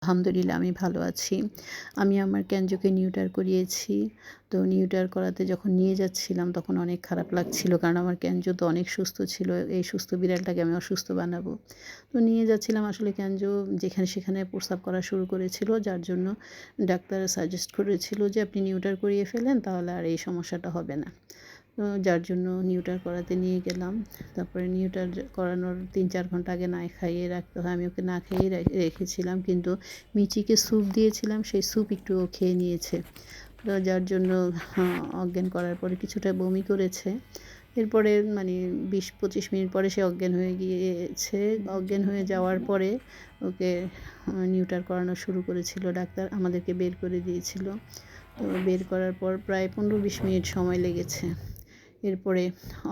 আলহামদুলিল্লাহ আমি ভালো আছি। আমি আমার ক্যানজোকে নিউটার করিয়েছি। তো নিউটার করাতে যখন নিয়ে যাচ্ছিলাম তখন অনেক খারাপ লাগছিল। কারণ আমার ক্যানজো তো অনেক সুস্থ ছিল। এই সুস্থ বিড়ালটাকে আমি অসুস্থ বানাবো। তো নিয়ে যাচ্ছিলাম, আসলে ক্যানজো যেখানে সেখানে প্রস্রাব করা শুরু করেছিল। যার জন্য ডাক্তার সাজেস্ট করেছিল যে আপনি নিউটার করিয়ে ফেলেন, তাহলে আর এই সমস্যাটা হবে না। তো যার জন্য নিউটার করাতে নিয়ে গেলাম। তারপরে নিউটার করানোর ৩-৪ ঘন্টা আগে না খাইয়ে রাখতে হয়। আমি ওকে না খাইয়েই রেখেছিলাম, কিন্তু মিচিকে স্যুপ দিয়েছিলাম, সেই স্যুপ একটু ও খেয়ে নিয়েছে। তো যার জন্য অজ্ঞান করার পরে কিছুটা বমি করেছে। এরপরে মানে ২০-২৫ মিনিট পরে সে অজ্ঞান হয়ে গিয়েছে। অজ্ঞান হয়ে যাওয়ার পরে ওকে নিউটার করানো শুরু করেছিল ডাক্তার, আমাদেরকে বের করে দিয়েছিল। তো বের করার পর প্রায় ১৫-২০ মিনিট সময় লেগেছে। এরপরে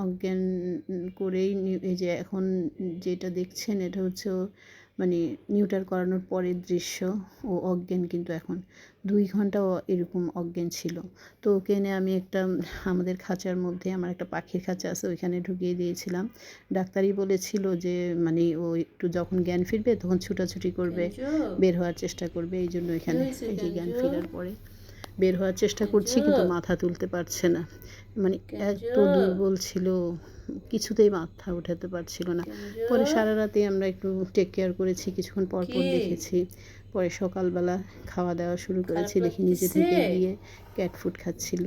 অজ্ঞান করেই এই যে এখন যেটা দেখছেন এটা হচ্ছে ও মানে নিউটার করানোর পরের দৃশ্য। ও অজ্ঞান, কিন্তু এখন ২ ঘন্টা ও এরকম অজ্ঞান ছিল। তো ওকে এনে আমি একটা আমাদের খাঁচার মধ্যে, আমার একটা পাখির খাঁচা আছে, ওইখানে ঢুকিয়ে দিয়েছিলাম। ডাক্তারই বলেছিল যে মানে ও একটু যখন জ্ঞান ফিরবে তখন ছুটাছুটি করবে, বের হওয়ার চেষ্টা করবে। এই জন্য এখানে এই যে জ্ঞান ফেরার পরে বের হওয়ার চেষ্টা করছি, কিন্তু মাথা তুলতে পারছে না। মানে এত দুর্বল ছিল, কিছুতেই মাথা উঠাতে পারছিল না। পরে সারা রাতে আমরা একটু টেক কেয়ার করেছি, কিছুক্ষণ পর পর দেখেছি। পরে সকালবেলা খাওয়া দাওয়া শুরু করেছি, দেখি নিজে থেকে গিয়ে ক্যাট ফুড খাচ্ছিল,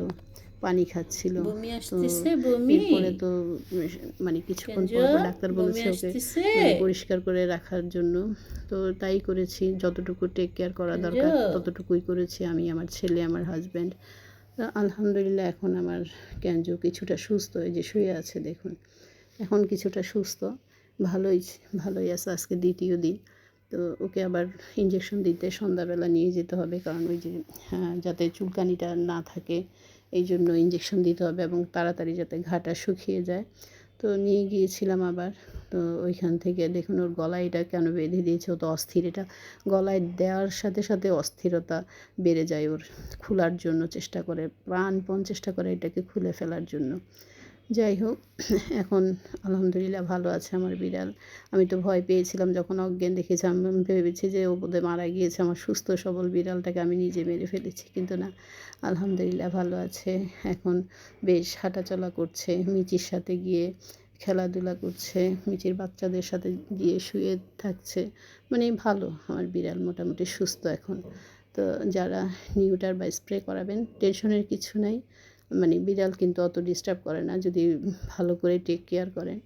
পানি খাচ্ছিল। তো এরপরে তো মানে কিছুক্ষণ পর পর ডাক্তার বলেছে ওকে মানে পরিষ্কার করে রাখার জন্য। তো তাই করেছি, যতটুকু টেক কেয়ার করা দরকার ততটুকুই করেছি আমি, আমার ছেলে, আমার হাজব্যান্ড। আলহামদুলিল্লাহ এখন আমার ক্যানজো কিছুটা সুস্থ, এই যে শুয়ে আছে দেখুন, এখন কিছুটা সুস্থ, ভালোই ভালোই আছে। আজকে দ্বিতীয় দিন। তো ওকে আবার ইঞ্জেকশন দিতে সন্ধ্যাবেলা নিয়ে যেতে হবে, কারণ ওই যে যাতে চুলকানিটা না থাকে এই জন্য ইঞ্জেকশন দিতে হবে, এবং তাড়াতাড়ি যাতে ঘাটা শুকিয়ে যায়। তো নিয়ে গিয়েছিলাম আবার। তো ওইখান থেকে দেখুন ওর গলায় এটা কেন বেঁধে দিয়েছে, ও তো অস্থির। এটা গলায় দেওয়ার সাথে সাথে অস্থিরতা বেড়ে যায় ওর, খোলার জন্য চেষ্টা করে, প্রাণপণ চেষ্টা করে এটাকে খুলে ফেলার জন্য। যাই হোক, এখন আলহামদুলিল্লাহ ভালো আছে আমার বিড়াল। আমি তো ভয় পেয়েছিলাম যখন অজ্ঞান দেখেছি, আমি ভেবেছি যে ও বোধহয় মারা গিয়েছে, আমার সুস্থ সবল বিড়ালটাকে আমি নিজে মেরে ফেলেছি, কিন্তু না, আলহামদুলিল্লাহ ভালো আছে। এখন বেশ হাঁটাচলা করছে, মিচির সাথে গিয়ে খেলাধুলা করছে, মিচির বাচ্চাদের সাথে গিয়ে শুয়ে থাকছে। মানে ভালো, আমার বিড়াল মোটামুটি সুস্থ এখন। তো যারা নিউটার বা স্প্রে করাবেন, টেনশনের কিছু নাই। মানে বিড়াল কিন্তু অত ডিস্টার্ব করে না যদি ভালো করে টেক কেয়ার করেন।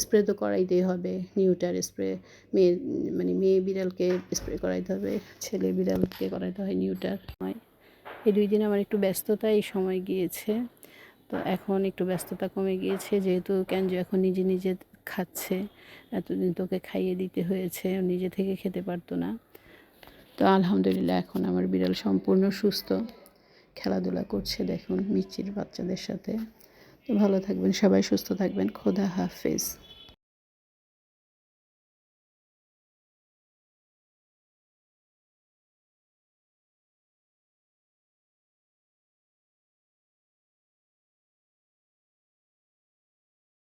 স্প্রে তো করাইতেই হবে, নিউটার স্প্রে মেয়ে বিড়ালকে স্প্রে করাইতে হবে, ছেলে বিড়ালকে করাইতে হয় নিউটার। এই 2 দিন আমার একটু ব্যস্ততায় সময় গিয়েছে। তো এখন একটু ব্যস্ততা কমে গিয়েছে, যেহেতু ক্যানজো এখন নিজে নিজে খাচ্ছে। এতদিন তোকে খাইয়ে দিতে হয়েছে, নিজে থেকে খেতে পারতো না। তো আলহামদুলিল্লাহ এখন আমার বিড়াল সম্পূর্ণ সুস্থ, খেলাধুলা করছে দেখুন মিচির বাচ্চাদের সাথে। তো ভালো থাকবেন সবাই, সুস্থ থাকবেন। খোদা হাফেজ।